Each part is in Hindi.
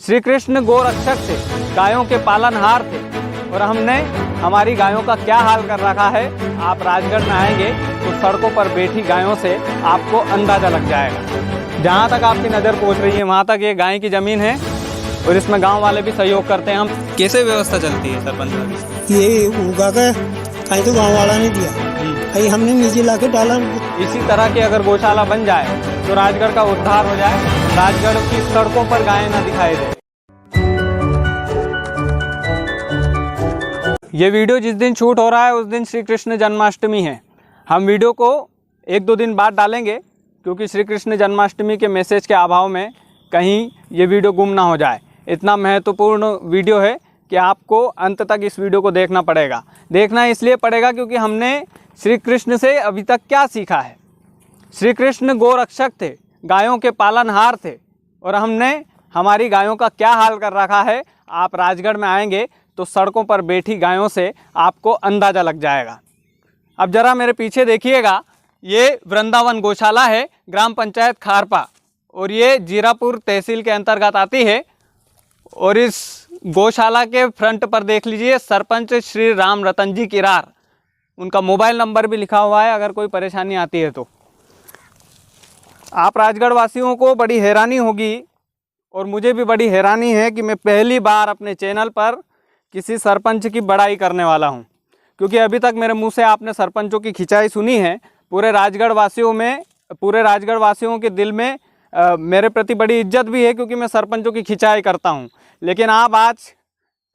श्री कृष्ण गोरक्षक थे, गायों के पालनहार थे और हमने हमारी गायों का क्या हाल कर रखा है। आप राजगढ़ में आएंगे तो सड़कों पर बैठी गायों से आपको अंदाज़ा लग जाएगा। जहाँ तक आपकी नज़र पहुँच रही है वहाँ तक ये गाय की ज़मीन है और इसमें गांव वाले भी सहयोग करते हैं। हम कैसे व्यवस्था चलती है सरपंच? ये उगा के कहीं तो गाँव वाला ने दिया, कहीं हमने नीचे ला के डाला। इसी तरह की अगर गौशाला बन जाए तो राजगढ़ का उद्धार हो जाए, राजगढ़ की सड़कों पर गायें ना दिखाई दे। ये वीडियो जिस दिन शूट हो रहा है उस दिन श्री कृष्ण जन्माष्टमी है। हम वीडियो को 1-2 दिन बाद डालेंगे क्योंकि श्री कृष्ण जन्माष्टमी के मैसेज के अभाव में कहीं ये वीडियो गुम ना हो जाए। इतना महत्वपूर्ण वीडियो है कि आपको अंत तक इस वीडियो को देखना पड़ेगा। देखना इसलिए पड़ेगा क्योंकि हमने श्री कृष्ण से अभी तक क्या सीखा है। श्री कृष्ण गोरक्षक थे, गायों के पालनहार थे और हमने हमारी गायों का क्या हाल कर रखा है। आप राजगढ़ में आएंगे तो सड़कों पर बैठी गायों से आपको अंदाज़ा लग जाएगा। अब ज़रा मेरे पीछे देखिएगा, ये वृंदावन गौशाला है, ग्राम पंचायत खारपा, और ये जीरापुर तहसील के अंतर्गत आती है। और इस गौशाला के फ्रंट पर देख लीजिए सरपंच श्री राम रतन जी किरार, उनका मोबाइल नंबर भी लिखा हुआ है अगर कोई परेशानी आती है तो। आप राजगढ़ वासियों को बड़ी हैरानी होगी और मुझे भी बड़ी हैरानी है कि मैं पहली बार अपने चैनल पर किसी सरपंच की बड़ाई करने वाला हूं, क्योंकि अभी तक मेरे मुंह से आपने सरपंचों की खिंचाई सुनी है। पूरे राजगढ़ वासियों के दिल में मेरे प्रति बड़ी इज्जत भी है क्योंकि मैं सरपंचों की खिंचाई करता हूं। लेकिन आप आज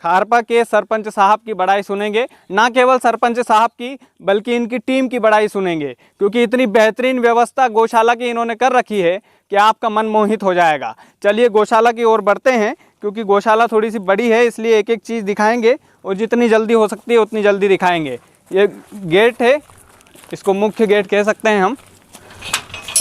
खारपा के सरपंच साहब की बड़ाई सुनेंगे, ना केवल सरपंच साहब की बल्कि इनकी टीम की बड़ाई सुनेंगे, क्योंकि इतनी बेहतरीन व्यवस्था गौशाला की इन्होंने कर रखी है कि आपका मन मोहित हो जाएगा। चलिए गौशाला की ओर बढ़ते हैं, क्योंकि गौशाला थोड़ी सी बड़ी है इसलिए एक एक चीज़ दिखाएंगे और जितनी जल्दी हो सकती है उतनी जल्दी दिखाएंगे। ये गेट है, इसको मुख्य गेट कह सकते हैं हम।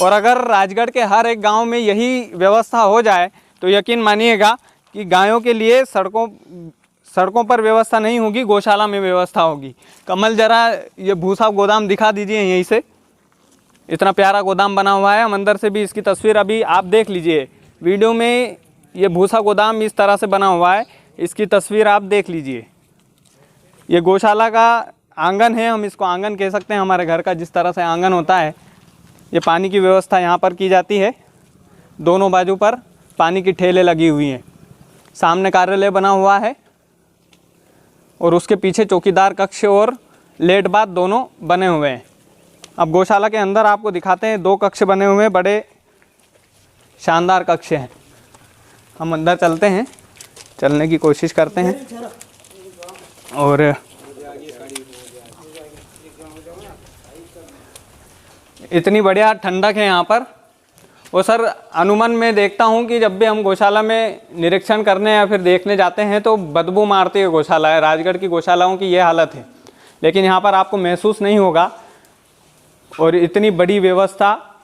और अगर राजगढ़ के हर एक गांव में यही व्यवस्था हो जाए तो यकीन मानिएगा कि गायों के लिए सड़कों पर व्यवस्था नहीं होगी, गौशाला में व्यवस्था होगी। कमल जरा ये भूसा गोदाम दिखा दीजिए यहीं से, इतना प्यारा गोदाम बना हुआ है। हम अंदर से भी इसकी तस्वीर अभी आप देख लीजिए वीडियो में। ये भूसा गोदाम इस तरह से बना हुआ है, इसकी तस्वीर आप देख लीजिए। ये गौशाला का आंगन है, हम इसको आंगन कह सकते हैं। हमारे घर का जिस तरह से आंगन होता है, ये पानी की व्यवस्था यहाँ पर की जाती है। दोनों बाजू पर पानी की ठेले लगी हुई हैं। सामने कार्यालय बना हुआ है और उसके पीछे चौकीदार कक्ष और लेट बाथ दोनों बने हुए हैं। अब गौशाला के अंदर आपको दिखाते हैं, 2 कक्ष बने हुए हैं, बड़े शानदार कक्ष हैं। हम अंदर चलते हैं, चलने की कोशिश करते हैं। और इतनी बढ़िया ठंडक है यहाँ पर। और सर अनुमान में देखता हूँ कि जब भी हम गौशाला में निरीक्षण करने या फिर देखने जाते हैं तो बदबू मारती है गौशाला है। राजगढ़ की गौशालाओं की ये हालत है, लेकिन यहाँ पर आपको महसूस नहीं होगा। और इतनी बड़ी व्यवस्था,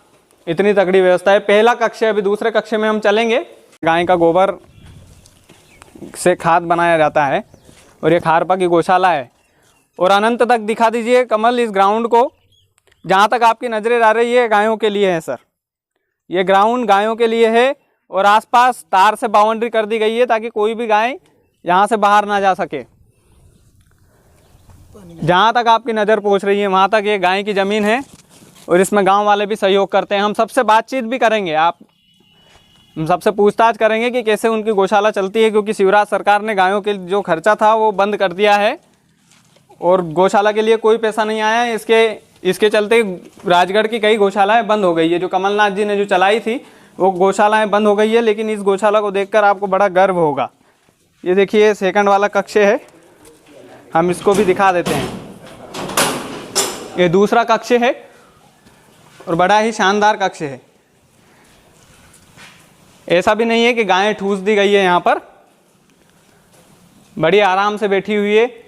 इतनी तगड़ी व्यवस्था है। पहला कक्ष है, अभी दूसरे कक्ष में हम चलेंगे। गाय का गोबर से खाद बनाया जाता है और ये खारपा की गौशाला है। और अनंत तक दिखा दीजिए कमल इस ग्राउंड को, जहाँ तक आपकी नज़रें आ रही है गायों के लिए है सर। ये ग्राउंड गायों के लिए है और आसपास तार से बाउंड्री कर दी गई है ताकि कोई भी गाय यहाँ से बाहर ना जा सके। जहाँ तक आपकी नज़र पहुँच रही है वहाँ तक ये गाय की ज़मीन है और इसमें गांव वाले भी सहयोग करते हैं। हम सबसे बातचीत भी करेंगे, हम सबसे पूछताछ करेंगे कि कैसे उनकी गौशाला चलती है, क्योंकि शिवराज सरकार ने गायों के जो खर्चा था वो बंद कर दिया है और गौशाला के लिए कोई पैसा नहीं आया है। इसके चलते राजगढ़ की कई गौशालाएं बंद हो गई है। जो कमलनाथ जी ने जो चलाई थी वो गौशालाएं बंद हो गई है, लेकिन इस गौशाला को देखकर आपको बड़ा गर्व होगा। ये देखिए सेकंड वाला कक्ष है, हम इसको भी दिखा देते हैं। ये दूसरा कक्ष है और बड़ा ही शानदार कक्ष है। ऐसा भी नहीं है कि गायें ठूस दी गई है, यहाँ पर बड़ी आराम से बैठी हुई है।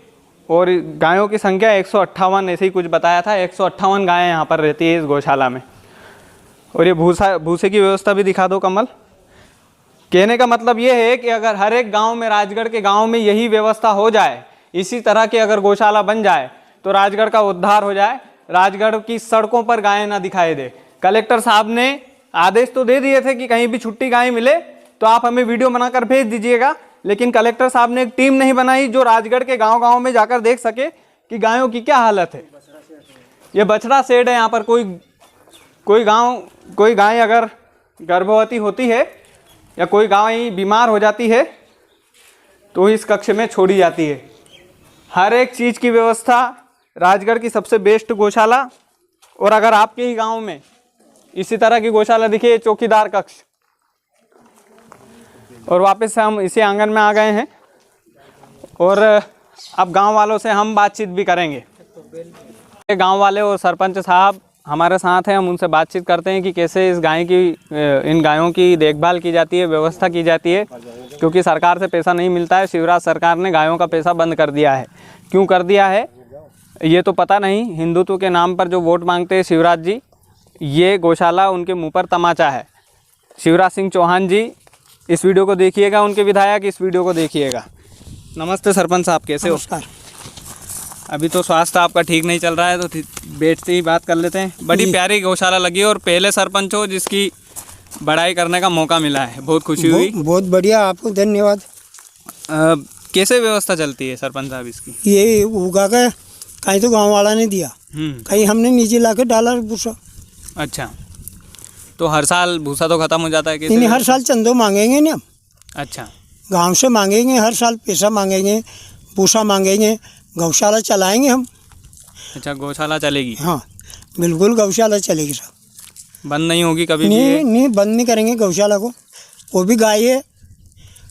और गायों की संख्या 158 ऐसे ही कुछ बताया था, 158 गायें यहाँ पर रहती है इस गौशाला में। और ये भूसे की व्यवस्था भी दिखा दो कमल। कहने का मतलब ये है कि अगर हर एक गांव में, राजगढ़ के गांव में यही व्यवस्था हो जाए, इसी तरह की अगर गौशाला बन जाए तो राजगढ़ का उद्धार हो जाए, राजगढ़ की सड़कों पर गायें ना दिखाई दे। कलेक्टर साहब ने आदेश तो दे दिए थे कि कहीं भी छुट्टी गाय मिले तो आप हमें वीडियो बनाकर भेज दीजिएगा। लेकिन कलेक्टर साहब ने एक टीम नहीं बनाई जो राजगढ़ के गांव-गांव में जाकर देख सके कि गायों की क्या हालत है। ये बछड़ा शेड है। यहाँ पर कोई गाय अगर गर्भवती होती है या कोई गाय बीमार हो जाती है तो इस कक्ष में छोड़ी जाती है। हर एक चीज़ की व्यवस्था, राजगढ़ की सबसे बेस्ट गौशाला। और अगर आपके ही गांव में इसी तरह की गौशाला दिखे, चौकीदार कक्ष। और वापस से हम इसी आंगन में आ गए हैं और अब गांव वालों से हम बातचीत भी करेंगे। गांव वाले और सरपंच साहब हमारे साथ हैं, हम उनसे बातचीत करते हैं कि कैसे इन गायों की देखभाल की जाती है, व्यवस्था की जाती है। क्योंकि सरकार से पैसा नहीं मिलता है। शिवराज सरकार ने गायों का पैसा बंद कर दिया है। क्यों कर दिया है ये तो पता नहीं। हिंदुत्व के नाम पर जो वोट मांगते हैं शिवराज जी, ये गौशाला उनके मुंह पर तमाचा है। शिवराज सिंह चौहान जी इस वीडियो को देखिएगा, उनके विधायक इस वीडियो को देखिएगा। नमस्ते सरपंच साहब, कैसे हो? नमस्कार। अभी तो स्वास्थ्य आपका ठीक नहीं चल रहा है, तो बैठते ही बात कर लेते हैं। बड़ी प्यारी गौशाला लगी और पहले सरपंच हो जिसकी बड़ाई करने का मौका मिला है, बहुत खुशी हुई। बहुत बढ़िया, आपको धन्यवाद। कैसे व्यवस्था चलती है सरपंच साहब इसकी? ये उगा के कहीं तो गांव वाला ने दिया, कहीं हमने नीचे ला के डाला भूसा। अच्छा, तो हर साल भूसा तो खत्म हो जाता है? कैसे? नहीं, हर साल चंदो मांगेंगे ना हम। अच्छा, गांव से मांगेंगे, हर साल पैसा मांगेंगे, भूसा मांगेंगे, गौशाला चलाएंगे हम। अच्छा, गौशाला चलेगी? हाँ बिल्कुल, गौशाला चलेगी साहब, बंद नहीं होगी कभी भी? नहीं, बंद नहीं करेंगे गौशाला को। वो भी गाय है,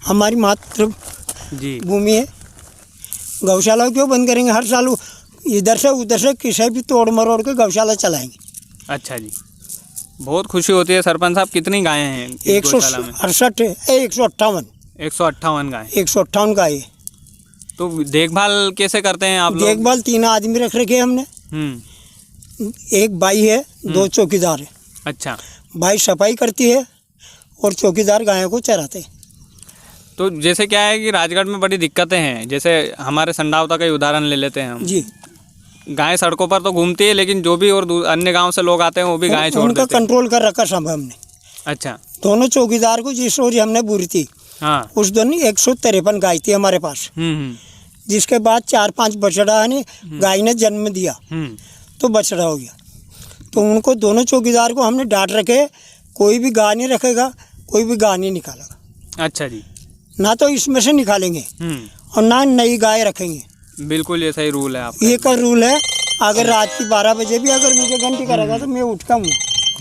हमारी मातृ जी भूमि है। गौशाला को क्यों बंद करेंगे? हर साल इधर से उधर से किसी भी तोड़ मरोड़ के गौशाला चलाएंगे। अच्छा जी, बहुत खुशी होती है। सरपंच साहब कितनी गायें हैं इस गौशाला में? 158 158 गायें। 158 गाय है। तो देखभाल कैसे करते हैं आप लोग? देखभाल 3 आदमी रख रखे हमने। एक बाई है, 2 चौकीदार है। अच्छा, बाई सफाई करती है और चौकीदार गायों को चराते हैं। तो जैसे क्या है कि राजगढ़ में बड़ी दिक्कतें हैं, जैसे हमारे संडावता का ही उदाहरण ले लेते हैं हम जी। गाय सड़कों पर तो घूमती है, लेकिन जो भी और अन्य गांव से लोग आते हैं वो भी गाय छोड़ देते हैं। उनका कंट्रोल कर रखा सब हमने। अच्छा, दोनों चौकीदार को जिस रोज हमने बुरी थी, हाँ, उस दिन 153 गाय थी हमारे पास। जिसके बाद 4-5 बछड़ा ने गाय ने जन्म दिया तो बछड़ा हो गया। तो उनको दोनों चौकीदार को हमने डांट रखे, कोई भी गाय नहीं रखेगा, कोई भी गाय नहीं निकालेगा। अच्छा जी, ना तो इसमें से निकालेंगे और ना नई गाय रखेंगे। बिल्कुल, ये सही रूल है आपका। ये का रूल है। अगर रात की 12 बजे भी अगर मुझे घंटी करेगा तो मैं उठता हूँ।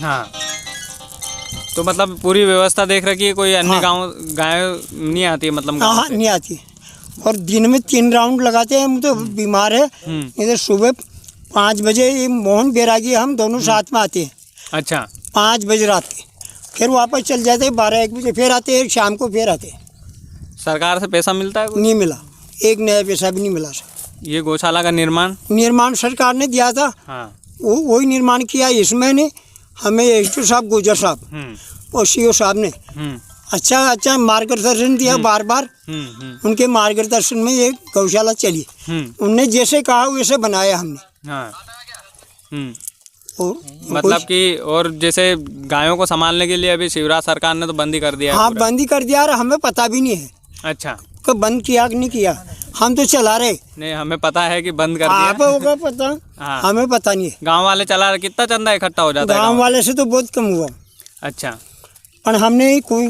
हाँ, तो मतलब पूरी व्यवस्था देख रखी है, कोई अन्य गांव गाय नहीं आती है मतलब? हाँ, नहीं आती। और दिन में 3 राउंड लगाते हैं हम, तो बीमार है। इधर सुबह 5 बजे ये मोहन बैरागी हम दोनों साथ में आते हैं। अच्छा, 5 बजे रात के, फिर वापस चल जाते हैं 12-1 बजे, फिर आते हैं शाम को, फिर आते हैं। सरकार से पैसा मिलता है कोई? नहीं मिला, एक नया पैसा भी नहीं मिला सर। ये गौशाला का निर्माण सरकार ने दिया था। हाँ, वही निर्माण किया। इसमें ने हमें एसडीओ साहब, गुजर साहब और सीओ साहब ने अच्छा मार्गदर्शन दिया बार बार। उनके मार्गदर्शन में ये गौशाला चली। उनने जैसे कहा वैसे बनाया हमने। हाँ, और मतलब कि और जैसे गायों को संभालने के लिए अभी शिवराज सरकार ने तो बंद ही कर दिया है। हाँ, बंद ही कर दिया और हमें पता भी नहीं है। अच्छा, कि बंद किया कि नहीं किया, हम तो चला रहे। नहीं, हमें पता है कि बंद कर दिया। आप होगा पता। हाँ, हमें पता नहीं है। गांव वाले चला रहे। कितना चंदा इकट्ठा हो जाता है गांव वाले से तो बहुत कम हुआ। अच्छा, पर हमने कोई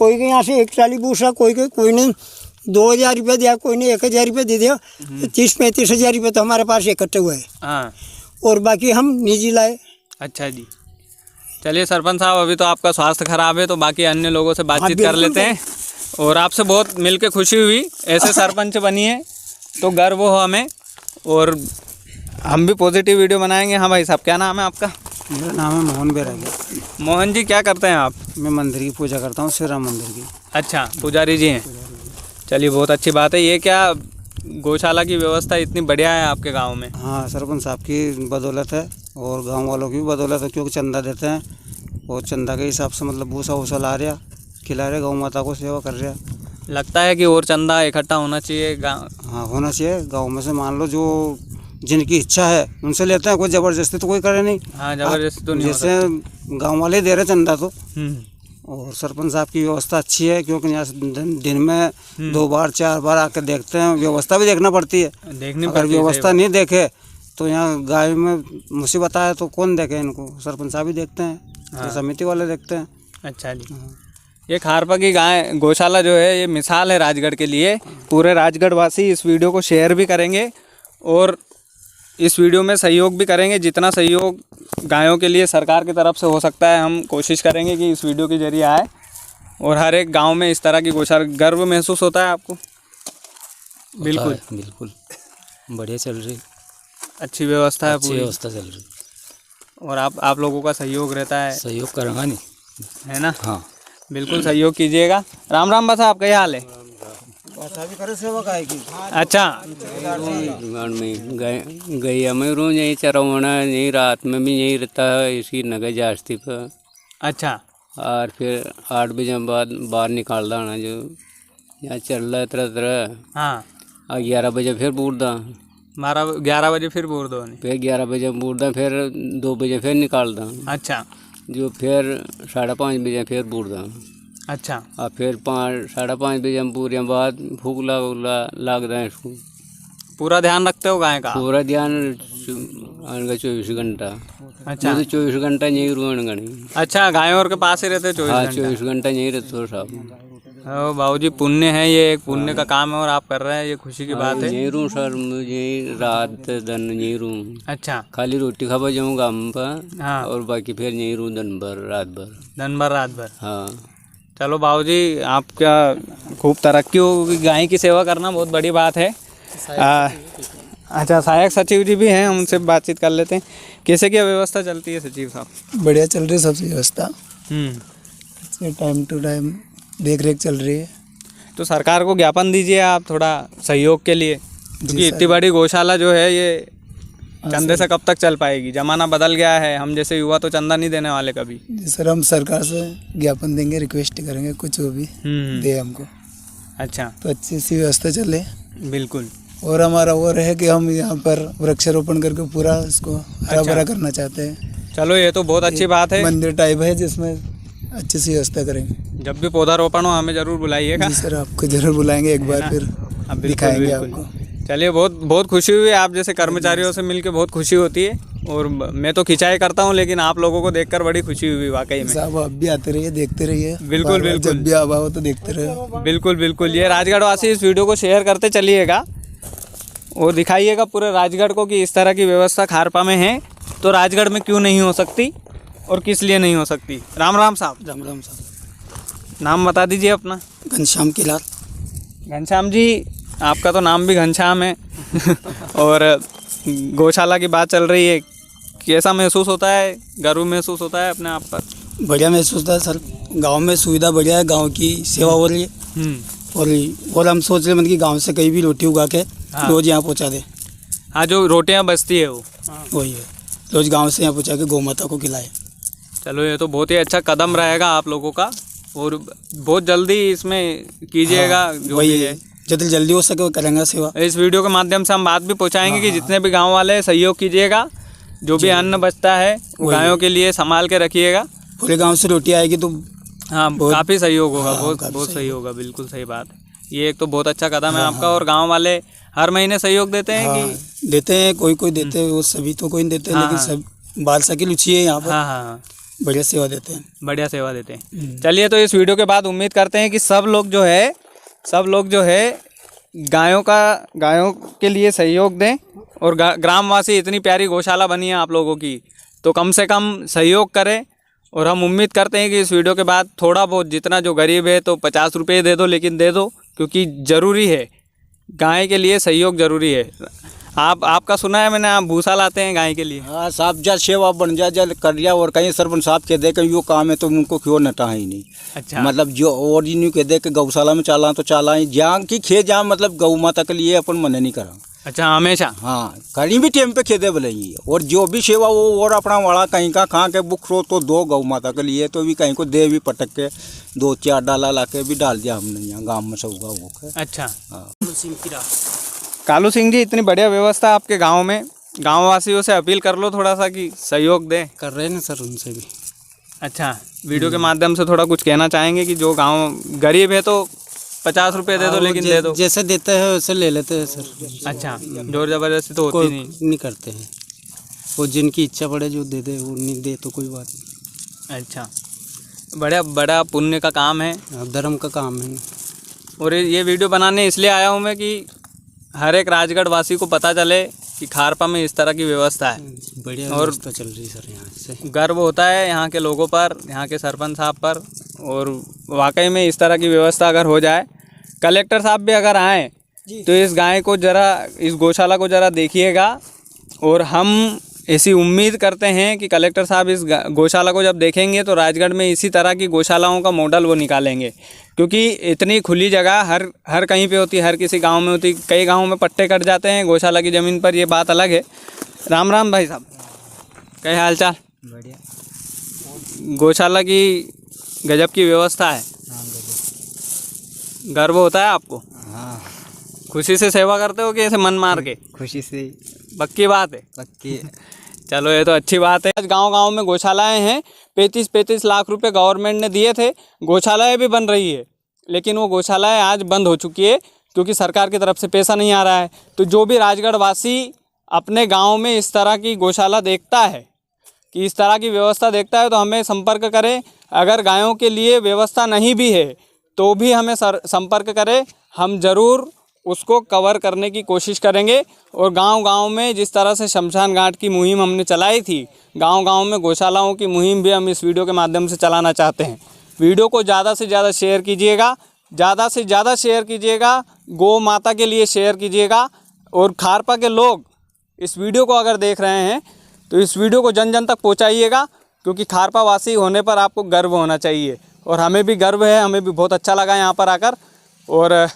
के यहाँ से 1 ट्राली भूसा, कोई ने 2000 रुपये दिया, कोई ने 1000 रुपये दे दिया। तो 30-35 हज़ार रुपये तो हमारे पास इकट्ठे हुए हैं। हाँ, और बाकी हम निजी लाए। अच्छा जी, चलिए सरपंच साहब, अभी तो आपका स्वास्थ्य खराब है, तो बाकी अन्य लोगों से बातचीत कर लेते हैं। और आपसे बहुत मिलके खुशी हुई। ऐसे सरपंच बनिए तो गर्व हो हमें, और हम भी पॉजिटिव वीडियो बनाएंगे। हाँ भाई साहब, क्या नाम है आपका? मेरा नाम है मोहन बैरागी। मोहन जी, क्या करते हैं आप? मैं मंदिर की पूजा करता हूँ, श्री राम मंदिर की। अच्छा, पुजारी जी हैं। चलिए, बहुत अच्छी बात है। ये क्या गौशाला की व्यवस्था इतनी बढ़िया है आपके गांव में? हाँ, सरपंच साहब की बदौलत है और गांव वालों की भी बदौलत है, क्योंकि चंदा देते हैं और चंदा के हिसाब से मतलब भूसा वूसा ला रहा, खिला रहे, गौ माता को सेवा कर रहा। लगता है कि और चंदा इकट्ठा होना चाहिए गाँव? हाँ, होना चाहिए। गाँव में से मान लो जो जिनकी इच्छा है उनसे लेते हैं, कोई ज़बरदस्ती तो कोई करे नहीं। हाँ, ज़बरदस्ती तो नहीं। जैसे गाँव वाले दे रहे चंदा तो और सरपंच साहब की व्यवस्था अच्छी है, क्योंकि यहाँ से दिन में 2 बार 4 बार आकर देखते हैं। व्यवस्था भी देखना पड़ती है, अगर व्यवस्था नहीं देखे तो यहाँ गाय में मुसीबत आए तो कौन देखे इनको? सरपंच साहब ही देखते हैं, तो समिति वाले देखते हैं। अच्छा जी। ये खारपा की गाय गौशाला जो है ये मिसाल है राजगढ़ के लिए। पूरे राजगढ़ वासी इस वीडियो को शेयर भी करेंगे और इस वीडियो में सहयोग भी करेंगे। जितना सहयोग गायों के लिए सरकार की तरफ से हो सकता है हम कोशिश करेंगे कि इस वीडियो के जरिए आए और हर एक गांव में इस तरह की गौशाला। गर्व महसूस होता है आपको? बिल्कुल बिल्कुल बढ़िया चल रही, अच्छी व्यवस्था है, अच्छी व्यवस्था चल रही। और आप लोगों का सहयोग रहता है, सहयोग करेंगे नहीं, है ना? हाँ बिल्कुल सहयोग कीजिएगा। राम राम बस, आपका क्या हाल है? अच्छा, में गैया में रोज यहीं चरवाना, यहीं रात में भी यहीं रहता है, इसकी नगर जास्ती पर। अच्छा, और फिर 8 बजे बाद बाहर निकालता आना, जो यहाँ चल रहा है तरह तरह। हाँ, और 11 बजे फिर बूढ़दा, 11 बजे फिर बोर दो। फिर 11 बजे बूढ़दा, फिर 2 बजे फिर निकालता, अच्छा, जो फिर 5:30 बजे फिर बूढ़दा। अच्छा, और फिर 5-5:30 बजे हम पूरे बाद भूख लगता है इसको। पूरा ध्यान रखते हो गाय का? पूरा ध्यान 24 घंटा। अच्छा, तो 24 घंटा यहीं रुआन गणी। अच्छा, गायों और के पास ही रहते 24 हाँ, घंटा? 24 घंटा यहीं रहते हो साहब। बाबूजी पुण्य है, ये एक पुण्य का काम है और आप कर रहे हैं, ये खुशी की बात है। यहीं रू सर, यहीं रात दिन यहीं रू। अच्छा, खाली रोटी खावा जाऊँ गाँव पर, हाँ, और बाकी फिर यहीं रू दिन भर रात भर। दिन भर रात भर? हाँ। चलो बाबूजी, आपका खूब तरक्की होगी। गाय की सेवा करना बहुत बड़ी बात है। अच्छा, सहायक सचिव जी भी हैं, हम उनसे बातचीत कर लेते हैं। कैसे क्या व्यवस्था चलती है सचिव साहब? बढ़िया चल रही है सबसे व्यवस्था, टाइम टू टाइम देख रेख चल रही है। तो सरकार को ज्ञापन दीजिए आप थोड़ा सहयोग के लिए, क्योंकि इतनी बड़ी गौशाला जो है ये चंदे से कब तक चल पाएगी? जमाना बदल गया है, हम जैसे युवा तो चंदा नहीं देने वाले कभी। जी सर, हम सरकार से ज्ञापन देंगे, रिक्वेस्ट करेंगे कुछ वो भी दे हमको। अच्छा, तो अच्छी सी व्यवस्था चले। बिल्कुल। और हमारा वो रहे कि हम यहाँ पर वृक्षारोपण करके पूरा इसको हरा भरा करना चाहते हैं। चलो, ये तो बहुत अच्छी बात है। मंदिर टाइप है जिसमें अच्छी सी व्यवस्था करेंगे। जब भी पौधारोपण हो हमें जरूर बुलाइएगा। जी सर, आपको जरूर बुलाएंगे, एक बार फिर दिखाएंगे आपको। चलिए, बहुत खुशी हुई आप जैसे कर्मचारियों से मिलकर, बहुत खुशी होती है। और मैं तो खिंचाई करता हूँ, लेकिन आप लोगों को देखकर बड़ी खुशी हुई वाकई में। साहब, आप भी आते रहिए, देखते रहिए। बिल्कुल बिल्कुल, जब भी आवा हो तो देखते रहिए। बिल्कुल बिल्कुल। ये राजगढ़ वासी इस वीडियो को शेयर करते चलिएगा और दिखाइएगा पूरे राजगढ़ को कि इस तरह की व्यवस्था खारपा में है तो राजगढ़ में क्यों नहीं हो सकती और किस लिए नहीं हो सकती। राम राम साहब। राम राम साहब। नाम बता दीजिए अपना। घनश्याम किलाल। घनश्याम जी, आपका तो नाम भी घनश्याम है और गौशाला की बात चल रही है, कैसा महसूस होता है? गर्व महसूस होता है अपने आप पर? बढ़िया महसूस होता है सर, गांव में सुविधा बढ़िया है, गांव की सेवा हो रही है। और हम सोच रहे हैं कि गांव से कहीं भी रोटी उगा के रोज यहाँ पहुँचा दे। हाँ, जो रोटियाँ बचती है वो वही है, रोज गांव से यहाँ पहुँचा के गौ माता को खिलाए। चलो, ये तो बहुत ही अच्छा कदम रहेगा आप लोगों का और बहुत जल्दी इसमें कीजिएगा। जो वही भी है, जितनी जल्दी हो सके वो करेंगे सेवा। इस वीडियो के माध्यम से हम बात भी पहुंचाएंगे कि जितने भी गांव वाले सहयोग कीजिएगा, जो भी अन्न बचता है गायों के लिए संभाल के रखिएगा। पूरे गांव से रोटी आएगी तो हाँ, काफ़ी सहयोग होगा। बहुत सही होगा, बिल्कुल सही बात है। ये एक तो बहुत अच्छा कदम है आपका। और गाँव वाले हर महीने सहयोग देते हैं कि देते हैं, कोई देते हैं, वो सभी तो कोई नहीं देते, लेकिन सब बाल सकी लुची है यहाँ पर। हाँ, बढ़िया सेवा देते हैं, बढ़िया सेवा देते हैं। चलिए, तो इस वीडियो के बाद उम्मीद करते हैं कि सब लोग जो है गायों के लिए सहयोग दें। और ग्रामवासी, इतनी प्यारी गौशाला बनी है आप लोगों की, तो कम से कम सहयोग करें। और हम उम्मीद करते हैं कि इस वीडियो के बाद थोड़ा बहुत, जितना जो गरीब है तो 50 रुपये दे दो, लेकिन दे दो, क्योंकि ज़रूरी है, गाय के लिए सहयोग ज़रूरी है। आपका सुना है मैंने, आप भूसा लाते हैं गाय के लिए। हाँ साहब, जब सेवा बन जाए, जब कर लिया और कहीं सरपंच साहब कह दे कि यो काम है तो उनको क्यों नटा ही नहीं। अच्छा, मतलब जो और जी कह दे कि गौशाला में चला तो चला ही, जहाँ की खे जहाँ मतलब गौ माता के लिए अपन मन नहीं करा। अच्छा, हमेशा। हाँ, कहीं भी टाइम पे खेदे बोले ही, और जो भी सेवा वो और अपना वाला कहीं का खा के बुख रो तो दो गौ माता के लिए, तो भी कहीं को दे भी पटक के 2-4 डाला ला के भी डाल दिया हमने यहाँ गाँव में सब वो। अच्छा, हाँ। कालू सिंह जी, इतनी बढ़िया व्यवस्था आपके गांव में, गांव वासियों से अपील कर लो थोड़ा सा कि सहयोग दें। कर रहे हैं ना सर, उनसे भी अच्छा, वीडियो के माध्यम से थोड़ा कुछ कहना चाहेंगे कि जो गांव गरीब है तो 50 रुपये दे दो, लेकिन दे दो। जैसे देते हैं वैसे ले लेते हैं सर। अच्छा, जोर जबरदस्ती तो होती कोई नहीं। नहीं करते हैं, वो जिनकी इच्छा पड़े जो दे दे, वो नहीं दे तो कोई बात नहीं। अच्छा, बड़ा बड़ा पुण्य का काम है धर्म का काम है। और ये वीडियो बनाने इसलिए आया हूँ मैं कि हर एक राजगढ़ वासी को पता चले कि खारपा में इस तरह की व्यवस्था है। बढ़िया और व्यवस्था चल रही सर यहाँ से। गर्व होता है यहाँ के लोगों पर, यहाँ के सरपंच साहब पर। और वाकई में इस तरह की व्यवस्था अगर हो जाए, कलेक्टर साहब भी अगर आएँ तो इस गाय को ज़रा, इस गौशाला को ज़रा देखिएगा। और हम ऐसी उम्मीद करते हैं कि कलेक्टर साहब इस गौशाला को जब देखेंगे तो राजगढ़ में इसी तरह की गौशालाओं का मॉडल वो निकालेंगे, क्योंकि इतनी खुली जगह हर कहीं पे होती, हर किसी गांव में होती। कई गांवों में पट्टे कट जाते हैं गौशाला की ज़मीन पर, ये बात अलग है। राम राम भाई साहब, क्या हाल चाल? बढ़िया। गौशाला की गजब की व्यवस्था है, गर्व होता है आपको? हाँ, खुशी से सेवा करते हो कि ऐसे मन मार के? खुशी से। पक्की बात है? पक्की। चलो, ये तो अच्छी बात है। आज गांव-गांव में गौशालाएं हैं। 35-35 लाख रुपए गवर्नमेंट ने दिए थे, गौशालाएं भी बन रही है, लेकिन वो गौशालाएं आज बंद हो चुकी है क्योंकि सरकार की तरफ से पैसा नहीं आ रहा है। तो जो भी राजगढ़ वासी अपने गांव में इस तरह की गौशाला देखता है, कि इस तरह की व्यवस्था देखता है, तो हमें संपर्क करें। अगर गायों के लिए व्यवस्था नहीं भी है तो भी हमें संपर्क करें, हम ज़रूर उसको कवर करने की कोशिश करेंगे। और गांव-गांव में जिस तरह से शमशान घाट की मुहिम हमने चलाई थी, गांव-गांव में गौशालाओं की मुहिम भी हम इस वीडियो के माध्यम से चलाना चाहते हैं। वीडियो को ज़्यादा से ज़्यादा शेयर कीजिएगा, ज़्यादा से ज़्यादा शेयर कीजिएगा, गौ माता के लिए शेयर कीजिएगा। और खारपा के लोग इस वीडियो को अगर देख रहे हैं तो इस वीडियो को जन जन तक पहुँचाइएगा, क्योंकि खारपा वासी होने पर आपको गर्व होना चाहिए। और हमें भी गर्व है, हमें भी बहुत अच्छा लगा यहाँ पर आकर। और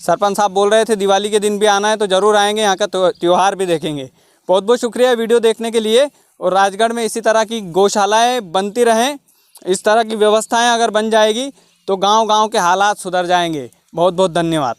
सरपंच साहब बोल रहे थे दिवाली के दिन भी आना है, तो ज़रूर आएंगे, यहाँ का त्यौहार भी देखेंगे। बहुत बहुत शुक्रिया वीडियो देखने के लिए। और राजगढ़ में इसी तरह की गौशालाएं बनती रहें, इस तरह की व्यवस्थाएं अगर बन जाएगी तो गांव-गांव के हालात सुधर जाएंगे। बहुत बहुत धन्यवाद।